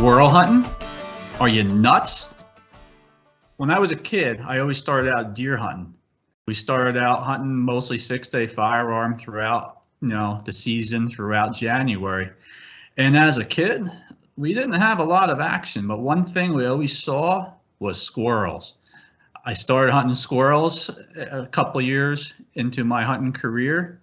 Squirrel hunting? Are you nuts? When I was a kid, I always started out deer hunting. We started out hunting mostly 6-day firearm throughout, the season throughout January. And as a kid, we didn't have a lot of action, but one thing we always saw was squirrels. I started hunting squirrels a couple years into my hunting career,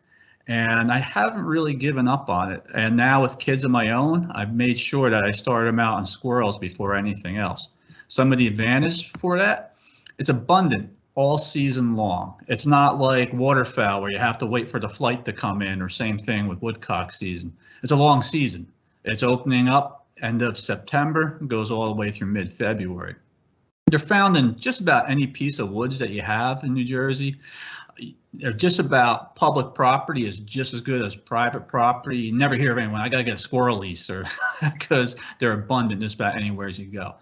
and I haven't really given up on it. And now with kids of my own, I've made sure that I start them out on squirrels before anything else. Some of the advantage for that, it's abundant all season long. It's not like waterfowl where you have to wait for the flight to come in, or same thing with woodcock season. It's a long season. It's opening up end of September, goes all the way through mid-February. They're found in just about any piece of woods that you have in New Jersey. They're just about public property is just as good as private property. You never hear of anyone, I got to get a squirrel lease, or because they're abundant just about anywhere as you go.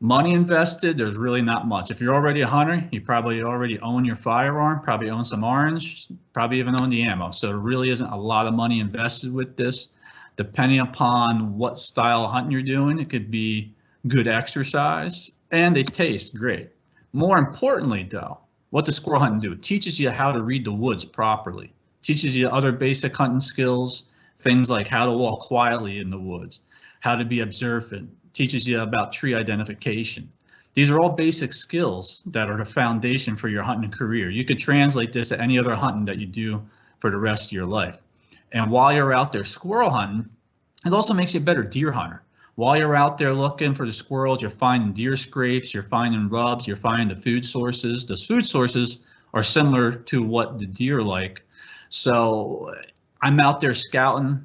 Money invested, there's really not much. If you're already a hunter, you probably already own your firearm, probably own some orange, probably even own the ammo. So there really isn't a lot of money invested with this. Depending upon what style of hunting you're doing, it could be good exercise, and they taste great. More importantly, though, what does squirrel hunting do? It teaches you how to read the woods properly. Teaches you other basic hunting skills, things like how to walk quietly in the woods, how to be observant, teaches you about tree identification. These are all basic skills that are the foundation for your hunting career. You could translate this to any other hunting that you do for the rest of your life. And while you're out there squirrel hunting, it also makes you a better deer hunter. While you're out there looking for the squirrels, you're finding deer scrapes, you're finding rubs, you're finding the food sources. Those food sources are similar to what the deer like. So I'm out there scouting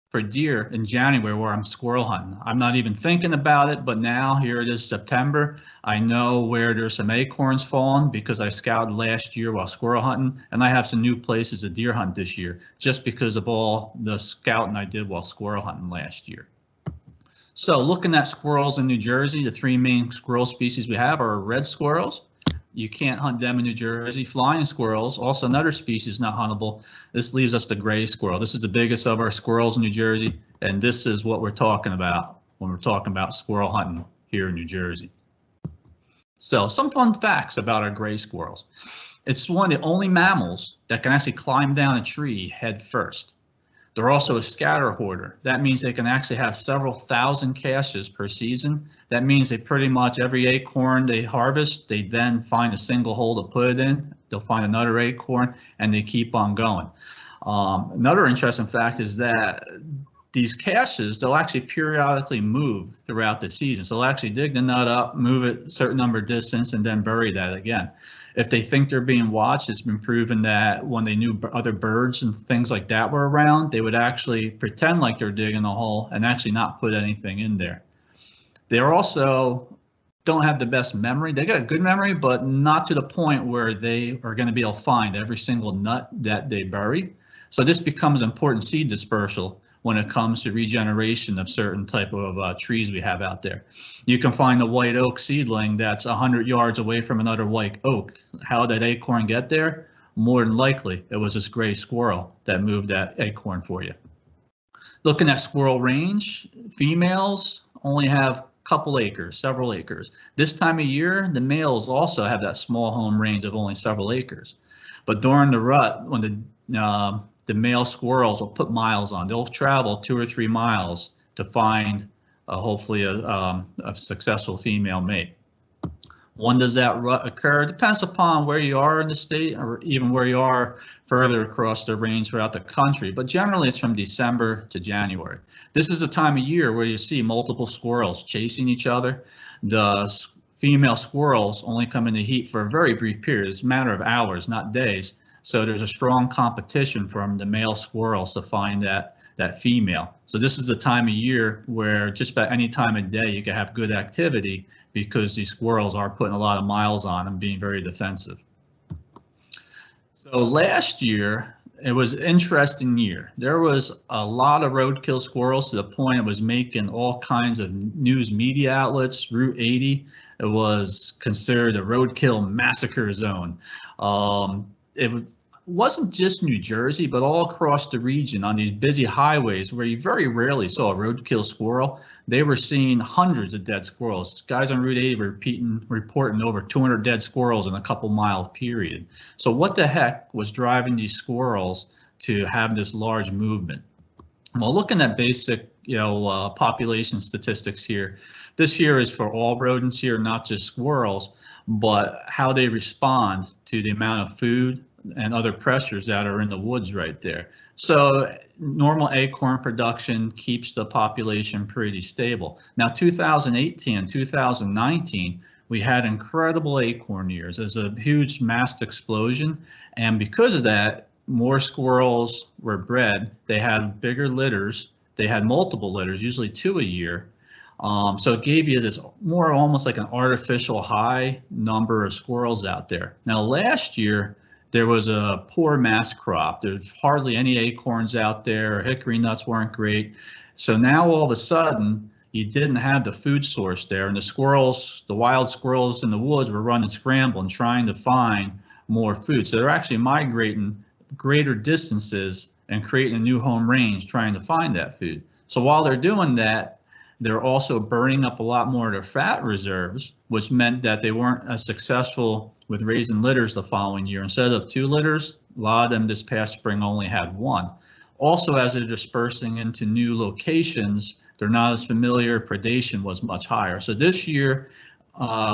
for deer in January where I'm squirrel hunting. I'm not even thinking about it, but now here it is September. I know where there's some acorns falling because I scouted last year while squirrel hunting, and I have some new places to deer hunt this year just because of all the scouting I did while squirrel hunting last year. So looking at squirrels in New Jersey, the three main squirrel species we have are red squirrels. You can't hunt them in New Jersey. Flying squirrels, also another species not huntable. This leaves us the gray squirrel. This is the biggest of our squirrels in New Jersey, and this is what we're talking about when we're talking about squirrel hunting here in New Jersey. So some fun facts about our gray squirrels. It's one of the only mammals that can actually climb down a tree head first. They're also a scatter hoarder. That means they can actually have several thousand caches per season. That means they pretty much every acorn they harvest, they then find a single hole to put it in. They'll find another acorn, and they keep on going. Another interesting fact is that these caches, they'll actually periodically move throughout the season. So they'll actually dig the nut up, move it a certain number of distance, and then bury that again. If they think they're being watched, it's been proven that when they knew other birds and things like that were around, they would actually pretend like they're digging a hole and actually not put anything in there. They also don't have the best memory. They got a good memory, but not to the point where they are going to be able to find every single nut that they bury. So this becomes important seed dispersal when it comes to regeneration of certain type of trees we have out there. You can find a white oak seedling that's 100 yards away from another white oak. How did that acorn get there? More than likely, it was this gray squirrel that moved that acorn for you. Looking at squirrel range, females only have a couple acres, several acres. This time of year, the males also have that small home range of only several acres. But during the rut, when the male squirrels will put miles on. They'll travel 2 or 3 miles to find hopefully a successful female mate. When does that rut occur? It depends upon where you are in the state, or even where you are further across the range throughout the country. But generally it's from December to January. This is the time of year where you see multiple squirrels chasing each other. The female squirrels only come into heat for a very brief period. It's a matter of hours, not days. So there's a strong competition from the male squirrels to find that female. So this is the time of year where just about any time of day you can have good activity because these squirrels are putting a lot of miles on and being very defensive. So last year, it was an interesting year. There was a lot of roadkill squirrels to the point it was making all kinds of news media outlets. Route 80, it was considered a roadkill massacre zone. wasn't just New Jersey, but all across the region on these busy highways where you very rarely saw a roadkill squirrel. They were seeing hundreds of dead squirrels. Guys on Route 80 were reporting over 200 dead squirrels in a couple-mile period. So what the heck was driving these squirrels to have this large movement? Well, looking at basic, population statistics here, this here is for all rodents here, not just squirrels, but how they respond to the amount of food and other pressures that are in the woods right there. So normal acorn production keeps the population pretty stable. Now 2018 and 2019, we had incredible acorn years. There's a huge mast explosion, and because of that, more squirrels were bred. They had bigger litters. They had multiple litters, usually 2 a year. So it gave you this more almost like an artificial high number of squirrels out there. Now last year, there was a poor mast crop. There's hardly any acorns out there. Hickory nuts weren't great. So now all of a sudden, you didn't have the food source there, and the squirrels, the wild squirrels in the woods were running scrambling, trying to find more food. So they're actually migrating greater distances and creating a new home range trying to find that food. So while they're doing that, they're also burning up a lot more of their fat reserves, which meant that they weren't as successful with raising litters the following year. Instead of 2 litters, a lot of them this past spring only had 1. Also, as they're dispersing into new locations, they're not as familiar, predation was much higher. So this year,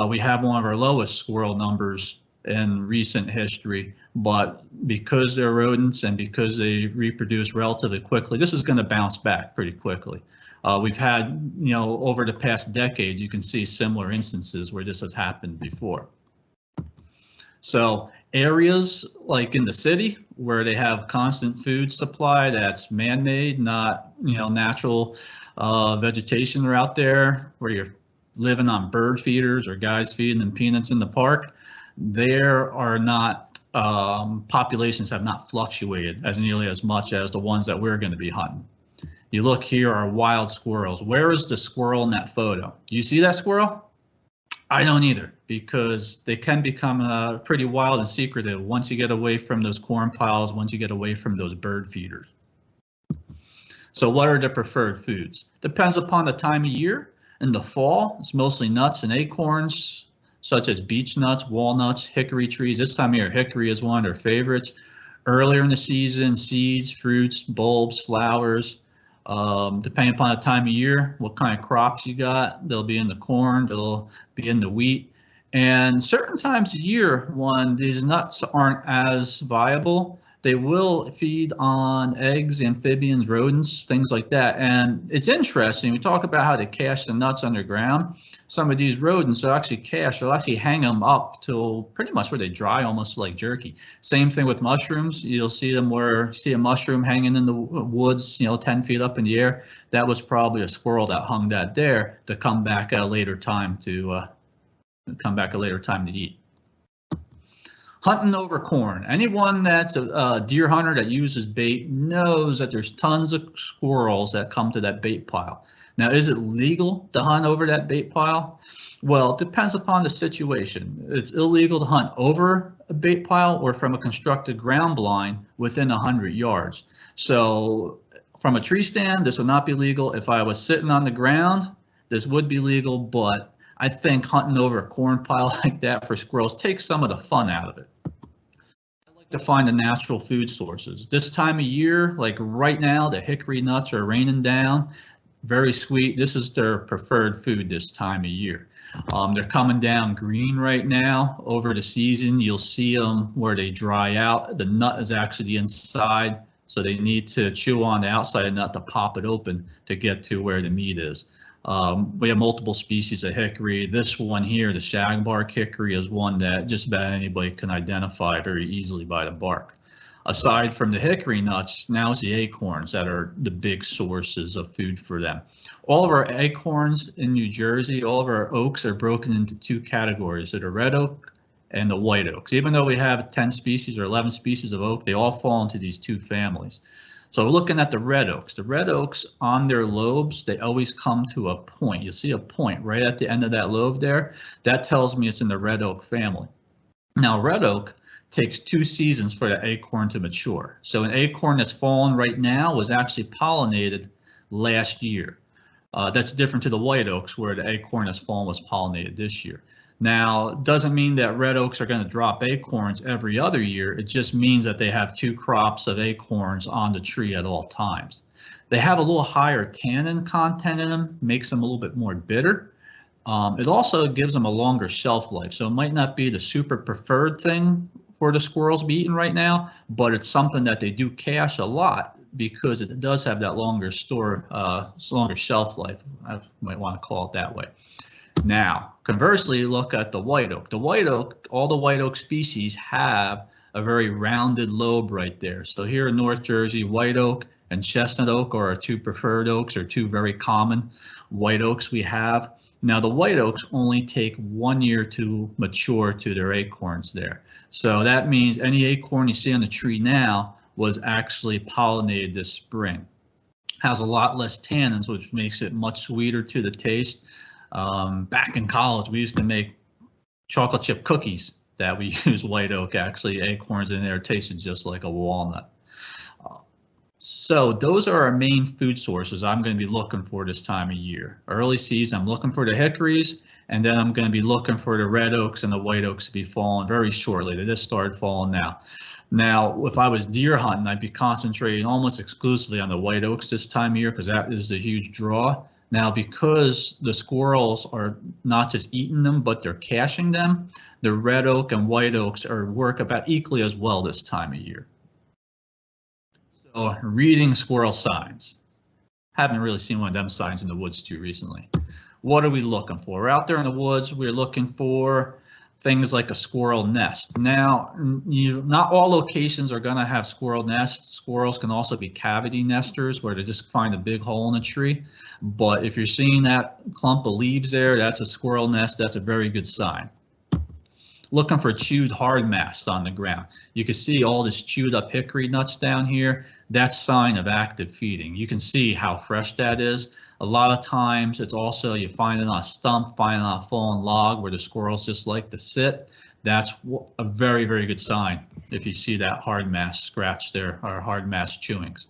we have one of our lowest squirrel numbers in recent history, but because they're rodents and because they reproduce relatively quickly, this is going to bounce back pretty quickly. We've had, over the past decade, you can see similar instances where this has happened before. So areas like in the city where they have constant food supply that's man-made, not, natural vegetation are out there where you're living on bird feeders or guys feeding them peanuts in the park, there are not, populations have not fluctuated as nearly as much as the ones that we're going to be hunting. You look here are wild squirrels. Where is the squirrel in that photo? Do you see that squirrel? I don't either, because they can become pretty wild and secretive once you get away from those corn piles, once you get away from those bird feeders. So what are the preferred foods? Depends upon the time of year. In the fall, it's mostly nuts and acorns, such as beech nuts, walnuts, hickory trees. This time of year, hickory is one of their favorites. Earlier in the season, seeds, fruits, bulbs, flowers. Depending upon the time of year, what kind of crops you got, they'll be in the corn, they'll be in the wheat. And certain times of year when these nuts aren't as viable, they will feed on eggs, amphibians, rodents, things like that. And it's interesting, we talk about how they cache the nuts underground. Some of these rodents will actually cache, they'll actually hang them up till pretty much where they dry, almost like jerky. Same thing with mushrooms. You'll see them where you see a mushroom hanging in the woods, 10 feet up in the air. That was probably a squirrel that hung that there to come back at a later time to eat. Hunting over corn. Anyone that's a deer hunter that uses bait knows that there's tons of squirrels that come to that bait pile. Now, is it legal to hunt over that bait pile? Well, it depends upon the situation. It's illegal to hunt over a bait pile or from a constructed ground blind within 100 yards. So from a tree stand, this would not be legal. If I was sitting on the ground, this would be legal, but I think hunting over a corn pile like that for squirrels takes some of the fun out of it. I like to find the natural food sources. This time of year, like right now, the hickory nuts are raining down. Very sweet. This is their preferred food this time of year. They're coming down green right now. Over the season, you'll see them where they dry out. The nut is actually the inside, so they need to chew on the outside of the nut to pop it open to get to where the meat is. We have multiple species of hickory. This one here, the shagbark hickory, is one that just about anybody can identify very easily by the bark. Aside from the hickory nuts, now it's the acorns that are the big sources of food for them. All of our acorns in New Jersey, all of our oaks are broken into 2 categories, the red oak and the white oaks. Even though we have 10 species or 11 species of oak, they all fall into these 2 families. So looking at the red oaks on their lobes, they always come to a point. You see a point right at the end of that lobe there. That tells me it's in the red oak family. Now, red oak takes 2 seasons for the acorn to mature. So an acorn that's fallen right now was actually pollinated last year. That's different to the white oaks where the acorn that's fallen was pollinated this year. Now, it doesn't mean that red oaks are going to drop acorns every other year. It just means that they have 2 crops of acorns on the tree at all times. They have a little higher tannin content in them, makes them a little bit more bitter. It also gives them a longer shelf life, so it might not be the super preferred thing for the squirrels to be eating right now, but it's something that they do cache a lot because it does have that longer longer shelf life. I might want to call it that way. Now, conversely, look at the white oak. The white oak, all the white oak species have a very rounded lobe right there. So here in North Jersey, white oak and chestnut oak are our 2 preferred oaks, or 2 very common white oaks we have. Now, the white oaks only take 1 year to mature to their acorns there. So that means any acorn you see on the tree now was actually pollinated this spring. Has a lot less tannins, which makes it much sweeter to the taste. Back in college, we used to make chocolate chip cookies that we use white oak, actually acorns in there, tasted just like a walnut. So those are our main food sources I'm going to be looking for this time of year. Early season, I'm looking for the hickories, and then I'm going to be looking for the red oaks and the white oaks to be falling very shortly. They just started falling now. Now, if I was deer hunting, I'd be concentrating almost exclusively on the white oaks this time of year because that is the huge draw. Now, because the squirrels are not just eating them, but they're caching them, the red oak and white oaks work about equally as well this time of year. So, reading squirrel signs. Haven't really seen one of them signs in the woods too recently. What are we looking for? We're out there in the woods, we're looking for things like a squirrel nest. Now, not all locations are going to have squirrel nests. Squirrels can also be cavity nesters where they just find a big hole in a tree. But if you're seeing that clump of leaves there, that's a squirrel nest. That's a very good sign. Looking for chewed hard masts on the ground. You can see all this chewed up hickory nuts down here. That's a sign of active feeding. You can see how fresh that is. A lot of times it's also, you find it on a stump, find it on a fallen log where the squirrels just like to sit. That's a very, very good sign if you see that hard mast scratch there, or hard mast chewings.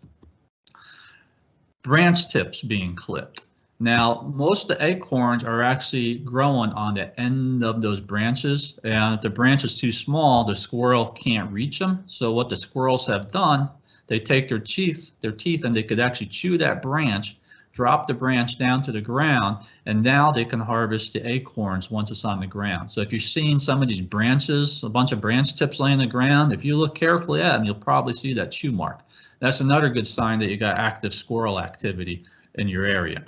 Branch tips being clipped. Now, most of the acorns are actually growing on the end of those branches, and if the branch is too small, the squirrel can't reach them. So what the squirrels have done, they take their teeth, and they could actually chew that branch, drop the branch down to the ground, and now they can harvest the acorns once it's on the ground. So if you're seeing some of these branches, a bunch of branch tips laying on the ground, if you look carefully at them, you'll probably see that chew mark. That's another good sign that you got active squirrel activity in your area.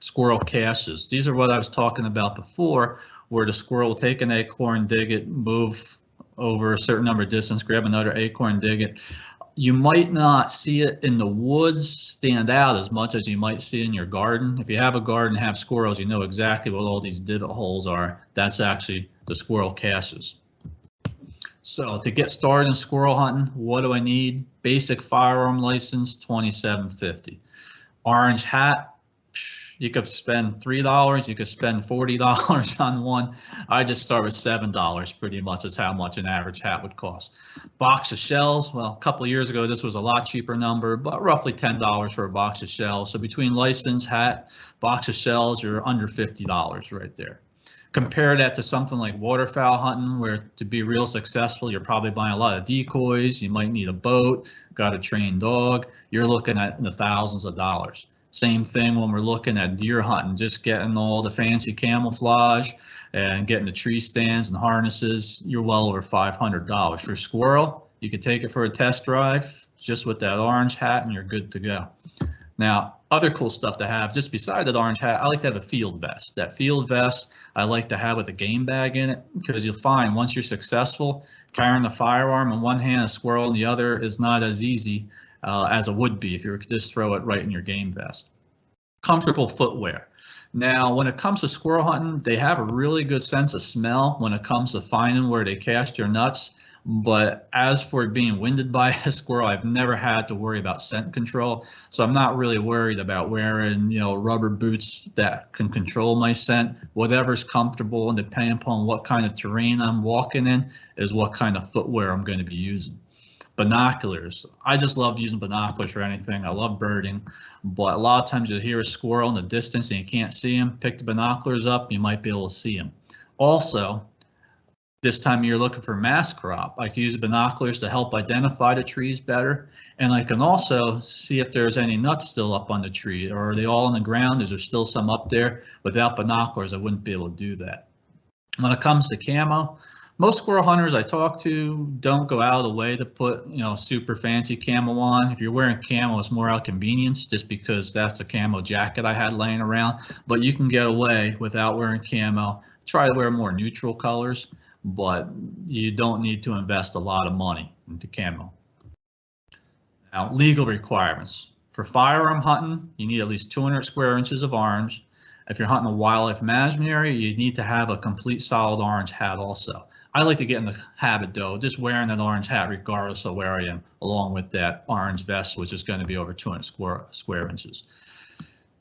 Squirrel caches. These are what I was talking about before, where the squirrel will take an acorn, dig it, move over a certain number of distance, grab another acorn, dig it. You might not see it in the woods stand out as much as you might see in your garden. If you have a garden, have squirrels, you know exactly what all these divot holes are. That's actually the squirrel caches. So to get started in squirrel hunting, what do I need? Basic firearm license, $27.50. Orange hat. You could spend $3, you could spend $40 on one. I just start with $7 pretty much. That's how much an average hat would cost. Box of shells, well, a couple of years ago this was a lot cheaper number, but roughly $10 for a box of shells. So between license, hat, box of shells, you're under $50 right there. Compare that to something like waterfowl hunting, where to be real successful, you're probably buying a lot of decoys, you might need a boat, got a trained dog, you're looking at the thousands of dollars. Same thing when we're looking at deer hunting, just getting all the fancy camouflage and getting the tree stands and harnesses, you're well over $500. For squirrel, you could take it for a test drive just with that orange hat and you're good to go. Now, other cool stuff to have, just beside that orange hat, I like to have a field vest. That field vest I like to have with a game bag in it, because you'll find once you're successful, carrying the firearm in one hand, a squirrel in the other is not as easy as it would be if you were to just throw it right in your game vest. Comfortable footwear. Now, when it comes to squirrel hunting, they have a really good sense of smell when it comes to finding where they cache their nuts. But as for being winded by a squirrel, I've never had to worry about scent control. So I'm not really worried about wearing, rubber boots that can control my scent. Whatever's comfortable, and depending upon what kind of terrain I'm walking in is what kind of footwear I'm going to be using. Binoculars. I just love using binoculars for anything. I love birding, but a lot of times you'll hear a squirrel in the distance and you can't see him. Pick the binoculars up, you might be able to see him. Also, this time of year looking for mast crop, I can use the binoculars to help identify the trees better, and I can also see if there's any nuts still up on the tree, or are they all on the ground? Is there still some up there? Without binoculars, I wouldn't be able to do that. When it comes to camo, most squirrel hunters I talk to don't go out of the way to put, super fancy camo on. If you're wearing camo, it's more out of convenience, just because that's the camo jacket I had laying around. But you can get away without wearing camo. Try to wear more neutral colors, but you don't need to invest a lot of money into camo. Now, legal requirements. For firearm hunting, you need at least 200 square inches of arms. If you're hunting a wildlife management area, you need to have a complete solid orange hat also. I like to get in the habit, though, just wearing an orange hat regardless of where I am, along with that orange vest, which is going to be over 200 square inches.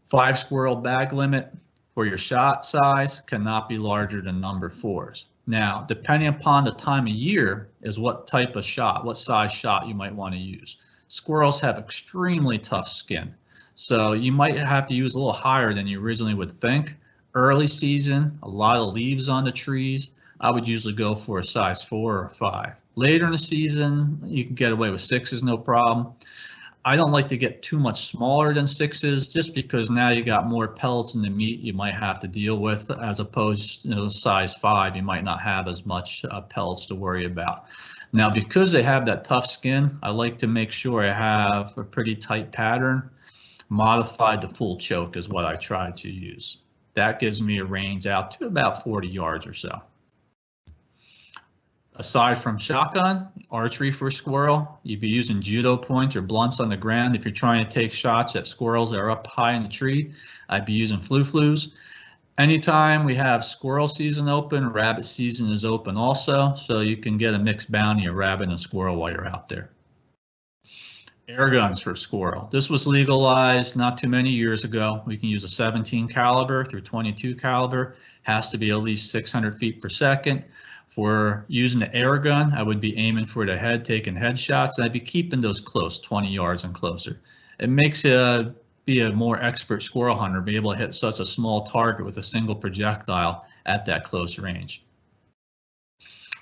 5 squirrel bag limit for your shot size cannot be larger than number 4s. Now, depending upon the time of year is what type of shot, what size shot you might want to use. Squirrels have extremely tough skin, so you might have to use a little higher than you originally would think. Early season, a lot of leaves on the trees, I would usually go for a size 4 or 5. Later in the season, you can get away with 6s, no problem. I don't like to get too much smaller than 6s, just because now you got more pellets in the meat you might have to deal with, as opposed to size 5, you might not have as much pellets to worry about. Now, because they have that tough skin, I like to make sure I have a pretty tight pattern. Modified to full choke is what I try to use. That gives me a range out to about 40 yards or so. Aside from shotgun, archery for squirrel, you'd be using judo points or blunts on the ground. If you're trying to take shots at squirrels that are up high in the tree, I'd be using flu-flus. Anytime we have squirrel season open, rabbit season is open also, so you can get a mixed bounty of rabbit and squirrel while you're out there. Air guns for squirrel. This was legalized not too many years ago. We can use a 17 caliber through 22 caliber. Has to be at least 600 feet per second. For using the air gun, I would be aiming for the head, taking headshots, and I'd be keeping those close, 20 yards and closer. It makes you be a more expert squirrel hunter, be able to hit such a small target with a single projectile at that close range.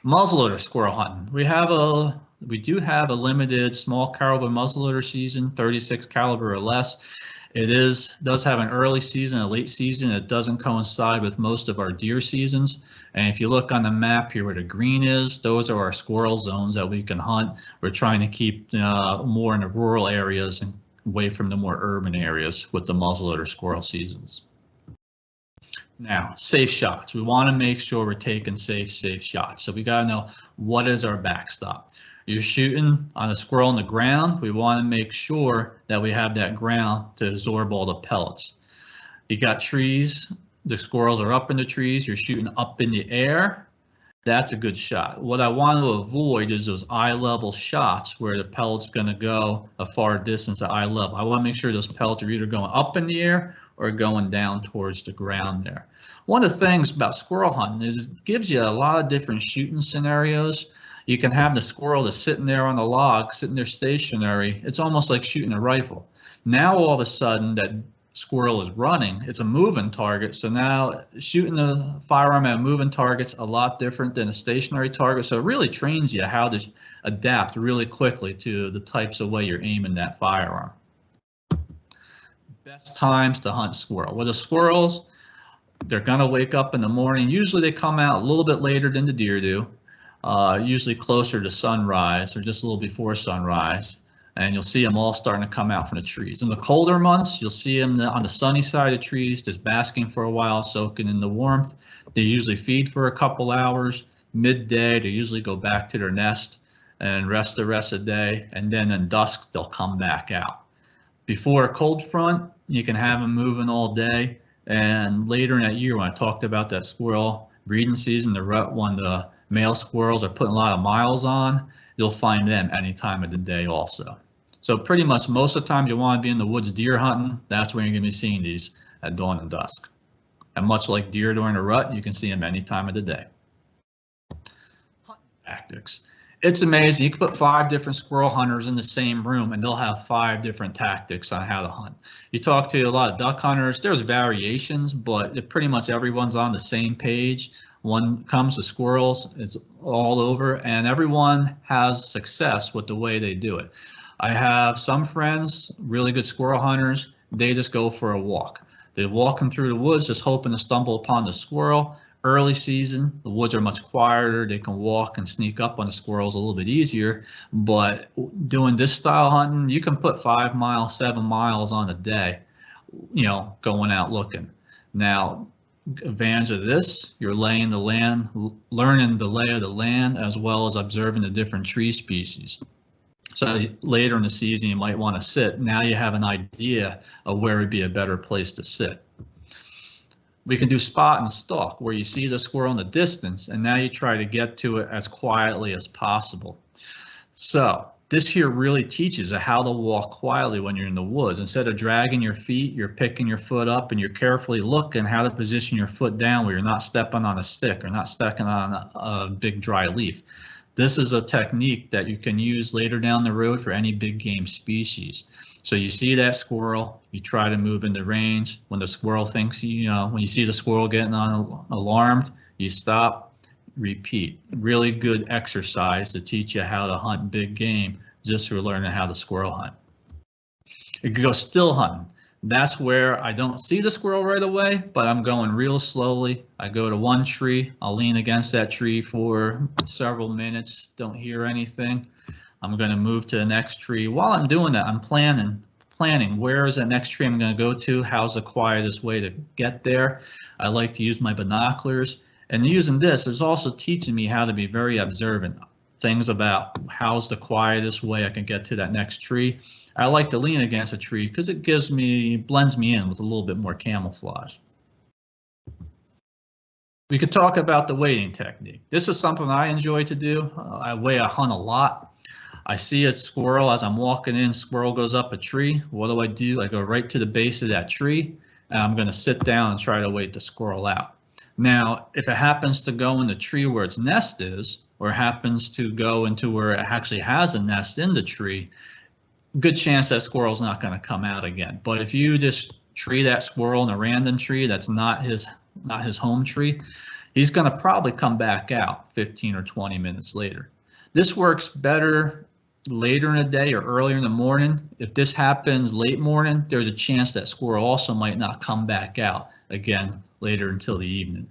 Muzzleloader squirrel hunting. We do have a limited small caliber muzzleloader season, 36 caliber or less. It does have an early season, a late season. It doesn't coincide with most of our deer seasons. And if you look on the map here where the green is, those are our squirrel zones that we can hunt. We're trying to keep more in the rural areas and away from the more urban areas with the muzzleloader squirrel seasons. Now, safe shots. We want to make sure we're taking safe shots. So we got to know, what is our backstop? You're shooting on a squirrel on the ground. We want to make sure that we have that ground to absorb all the pellets. You got trees. The squirrels are up in the trees. You're shooting up in the air. That's a good shot. What I want to avoid is those eye level shots where the pellet's going to go a far distance at eye level. I want to make sure those pellets are either going up in the air or going down towards the ground there. One of the things about squirrel hunting is it gives you a lot of different shooting scenarios. You can have the squirrel that's sitting there on the log, sitting there stationary. It's almost like shooting a rifle. Now all of a sudden that squirrel is running, it's a moving target. So now shooting a firearm at moving target's a lot different than a stationary target. So it really trains you how to adapt really quickly to the types of way you're aiming that firearm. Best times to hunt squirrel. Well, the squirrels, they're gonna wake up in the morning. Usually they come out a little bit later than the deer do. Usually closer to sunrise or just a little before sunrise, and you'll see them all starting to come out from the trees. In the colder months, you'll see them on the sunny side of the trees, just basking for a while, soaking in the warmth. They usually feed for a couple hours. Midday, they usually go back to their nest and rest the rest of the day, and then in dusk, they'll come back out. Before a cold front, you can have them moving all day, and later in that year, when I talked about that squirrel breeding season, the Male squirrels are putting a lot of miles on. You'll find them any time of the day also. So pretty much most of the time you want to be in the woods deer hunting, that's when you're going to be seeing these at dawn and dusk. And much like deer during the rut, you can see them any time of the day. Hunting tactics. It's amazing. You can put 5 different squirrel hunters in the same room and they'll have 5 different tactics on how to hunt. You talk to a lot of duck hunters, there's variations, but pretty much everyone's on the same page. When it comes to squirrels, it's all over, and everyone has success with the way they do it. I have some friends, really good squirrel hunters, they just go for a walk. They're walking through the woods just hoping to stumble upon the squirrel. Early season, the woods are much quieter. They can walk and sneak up on the squirrels a little bit easier. But doing this style hunting, you can put 5 miles, 7 miles on a day, going out looking. Now, advantage of this, you're laying the land, learning the lay of the land, as well as observing the different tree species. So later in the season, you might want to sit. Now you have an idea of where would be a better place to sit. We can do spot and stalk, where you see the squirrel in the distance, and now you try to get to it as quietly as possible. So this here really teaches you how to walk quietly when you're in the woods. Instead of dragging your feet, you're picking your foot up and you're carefully looking how to position your foot down where you're not stepping on a stick or not stepping on a big dry leaf. This is a technique that you can use later down the road for any big game species. So you see that squirrel, you try to move into range. When the squirrel thinks, when you see the squirrel getting alarmed, you stop, repeat. Really good exercise to teach you how to hunt big game just for learning how to squirrel hunt. You could go still hunting. That's where I don't see the squirrel right away, but I'm going real slowly. I go to one tree, I'll lean against that tree for several minutes, don't hear anything. I'm going to move to the next tree. While I'm doing that, I'm planning where is that next tree I'm going to go to, how's the quietest way to get there. I like to use my binoculars, and using this is also teaching me how to be very observant. Things about how's the quietest way I can get to that next tree. I like to lean against a tree because it blends me in with a little bit more camouflage. We could talk about the waiting technique. This is something I enjoy to do. I hunt a lot. I see a squirrel as I'm walking in, squirrel goes up a tree. What do? I go right to the base of that tree, and I'm going to sit down and try to wait the squirrel out. Now, if it happens to go in the tree where its nest is, or happens to go into where it actually has a nest in the tree, good chance that squirrel's not going to come out again. But if you just tree that squirrel in a random tree that's not his home tree, he's going to probably come back out 15 or 20 minutes later. This works better later in the day or earlier in the morning. If this happens late morning, there's a chance that squirrel also might not come back out again later until the evening.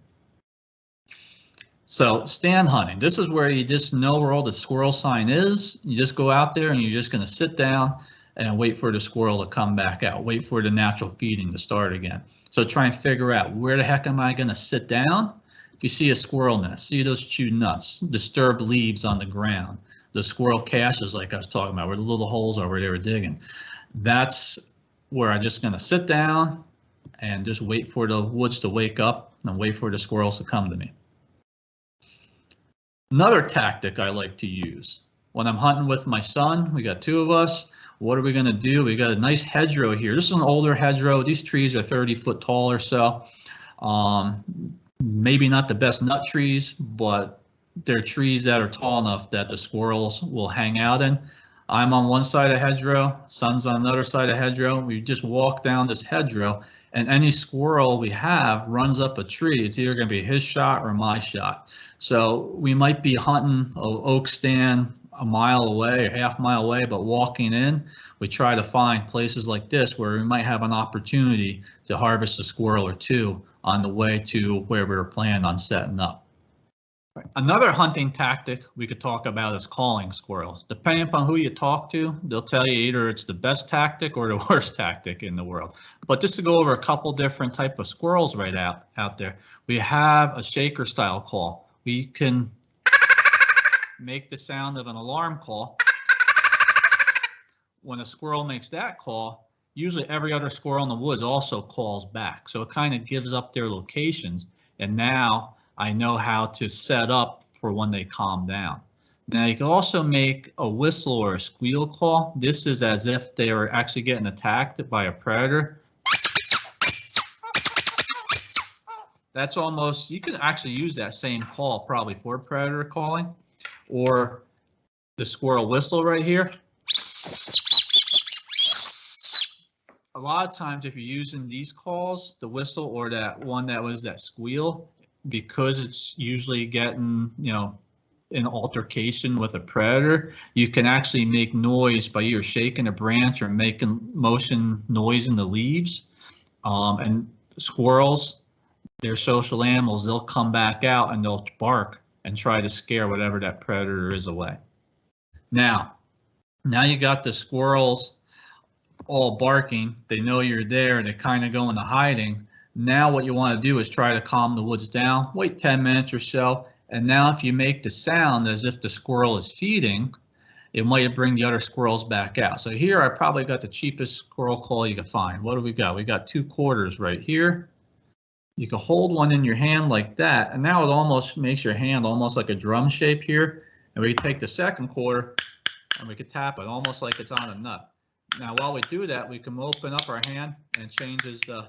So stand hunting, this is where you just know where all the squirrel sign is. You just go out there and you're just going to sit down and wait for the squirrel to come back out. Wait for the natural feeding to start again. So try and figure out, where the heck am I going to sit down? If you see a squirrel nest, see those chewed nuts, disturbed leaves on the ground, the squirrel caches like I was talking about, where the little holes are where they were digging. That's where I'm just going to sit down and just wait for the woods to wake up and wait for the squirrels to come to me. Another tactic I like to use when I'm hunting with my son, we got 2 of us. What are we going to do? We got a nice hedgerow here. This is an older hedgerow. These trees are 30 foot tall or so. Maybe not the best nut trees, but they're trees that are tall enough that the squirrels will hang out in. I'm on one side of hedgerow, son's on another side of hedgerow. We just walk down this hedgerow, and any squirrel we have runs up a tree. It's either going to be his shot or my shot. So we might be hunting an oak stand a mile away or half mile away, but walking in, we try to find places like this where we might have an opportunity to harvest a squirrel or 2 on the way to where we were planning on setting up. Another hunting tactic we could talk about is calling squirrels. Depending upon who you talk to, they'll tell you either it's the best tactic or the worst tactic in the world. But just to go over a couple different type of squirrels right out there, we have a shaker style call. We can make the sound of an alarm call. When a squirrel makes that call, usually every other squirrel in the woods also calls back. So it kind of gives up their locations, and now I know how to set up for when they calm down. Now you can also make a whistle or a squeal call. This is as if they are actually getting attacked by a predator. That's almost, you can actually use that same call probably for predator calling, or the squirrel whistle right here. A lot of times if you're using these calls, the whistle or that one that was that squeal, because it's usually getting, you know, an altercation with a predator, you can actually make noise by either shaking a branch or making motion noise in the leaves. And squirrels, they're social animals. They'll come back out and they'll bark and try to scare whatever that predator is away. Now you got the squirrels all barking. They know you're there. They kind of go into hiding. Now what you want to do is try to calm the woods down. Wait 10 minutes or so. And now if you make the sound as if the squirrel is feeding, it might bring the other squirrels back out. So here I probably got the cheapest squirrel call you can find. What do we got? We got 2 quarters right here. You can hold one in your hand like that, and now it almost makes your hand almost like a drum shape here. And we can take the second quarter and we can tap it almost like it's on a nut. Now while we do that, we can open up our hand and it changes the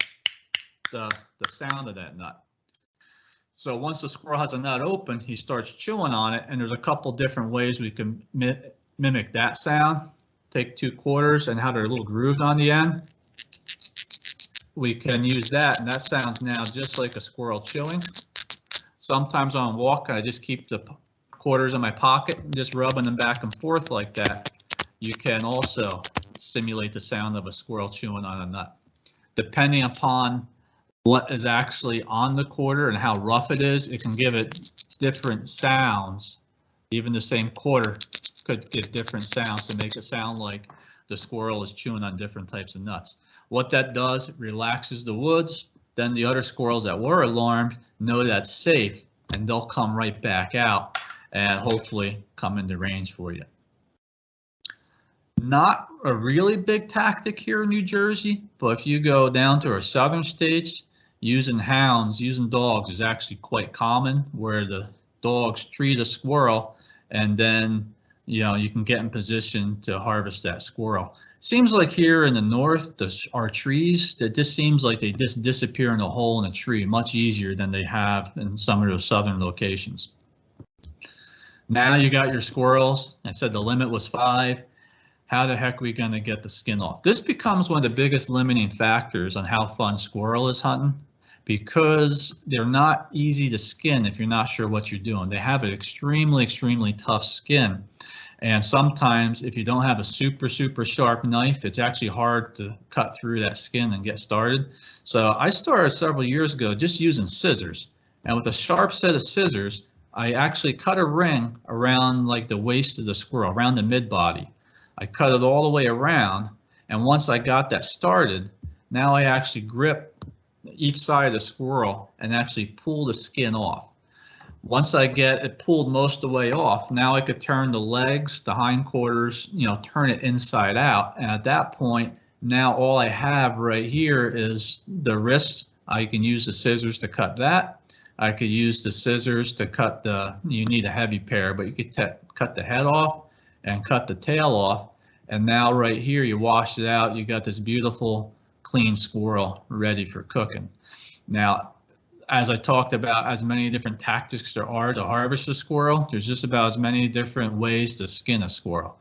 sound of that nut. So once the squirrel has a nut open, he starts chewing on it, and there's a couple different ways we can mimic that sound. Take 2 quarters and how they're a little grooved on the end. We can use that, and that sounds now just like a squirrel chewing. Sometimes on a walk, I just keep the quarters in my pocket and just rubbing them back and forth like that. You can also simulate the sound of a squirrel chewing on a nut. Depending upon what is actually on the quarter and how rough it is, it can give it different sounds. Even the same quarter could give different sounds to make it sound like the squirrel is chewing on different types of nuts. What that does, it relaxes the woods. Then the other squirrels that were alarmed know that's safe, and they'll come right back out and hopefully come into range for you. Not a really big tactic here in New Jersey, but if you go down to our southern states, using hounds, using dogs is actually quite common, where the dogs treat a squirrel and then, you know, you can get in position to harvest that squirrel. Seems like here in the north, our trees, that just seems like they just disappear in a hole in a tree much easier than they have in some of those southern locations. Now you got your squirrels. I said the limit was 5. How the heck are we going to get the skin off? This becomes one of the biggest limiting factors on how fun squirrel is hunting, because they're not easy to skin if you're not sure what you're doing. They have an extremely, extremely tough skin. And sometimes if you don't have a super, super sharp knife, it's actually hard to cut through that skin and get started. So I started several years ago just using scissors. And with a sharp set of scissors, I actually cut a ring around like the waist of the squirrel, around the mid body. I cut it all the way around. And once I got that started, now I actually grip each side of the squirrel and actually pull the skin off. Once I get it pulled most of the way off, now I could turn the legs, the hindquarters, you know, turn it inside out. And at that point, now all I have right here is the wrist. I can use the scissors to cut that. I could use the scissors to cut the, you need a heavy pair, but you could cut the head off and cut the tail off. And now right here, you wash it out. You got this beautiful, clean squirrel ready for cooking. Now, as I talked about, as many different tactics there are to harvest a squirrel, there's just about as many different ways to skin a squirrel.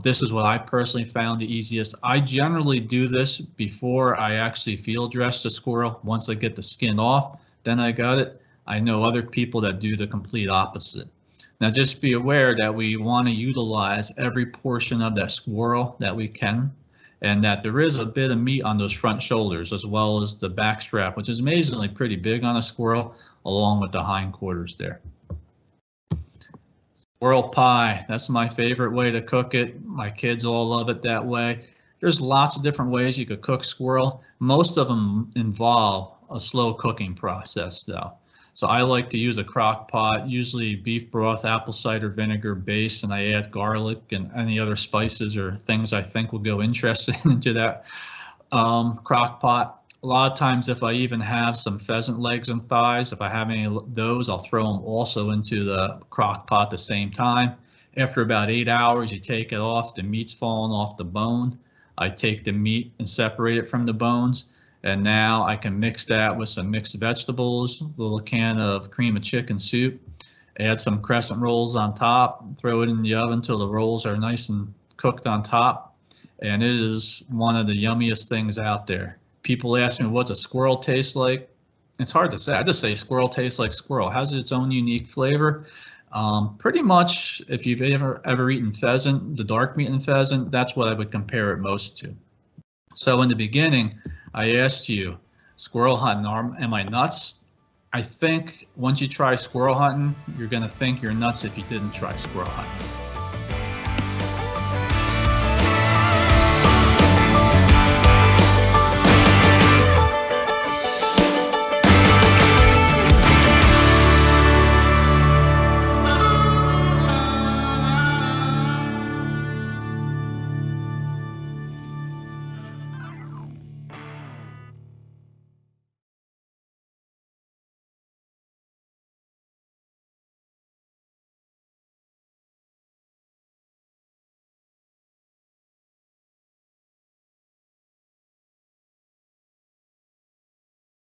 This is what I personally found the easiest. I generally do this before I actually field dress the squirrel. Once I get the skin off, then I got it. I know other people that do the complete opposite. Now just be aware that we want to utilize every portion of that squirrel that we can, and that there is a bit of meat on those front shoulders as well as the back strap, which is amazingly pretty big on a squirrel, along with the hindquarters there. Squirrel pie, that's my favorite way to cook it. My kids all love it that way. There's lots of different ways you could cook squirrel. Most of them involve a slow cooking process though. So I like to use a crock pot, usually beef broth, apple cider vinegar base, and I add garlic and any other spices or things I think will go interesting into that crock pot. A lot of times, if I even have some pheasant legs and thighs, if I have any of those, I'll throw them also into the crock pot at the same time. After about 8 hours, you take it off, the meat's falling off the bone. I take the meat and separate it from the bones. And now I can mix that with some mixed vegetables, a little can of cream of chicken soup, add some crescent rolls on top, throw it in the oven till the rolls are nice and cooked on top. And it is one of the yummiest things out there. People ask me, what's a squirrel taste like? It's hard to say. I just say squirrel tastes like squirrel. It has its own unique flavor. Pretty much, if you've ever eaten pheasant, the dark meat in pheasant, that's what I would compare it most to. So in the beginning, I asked you, squirrel hunting, am I nuts? I think once you try squirrel hunting, you're going to think you're nuts if you didn't try squirrel hunting.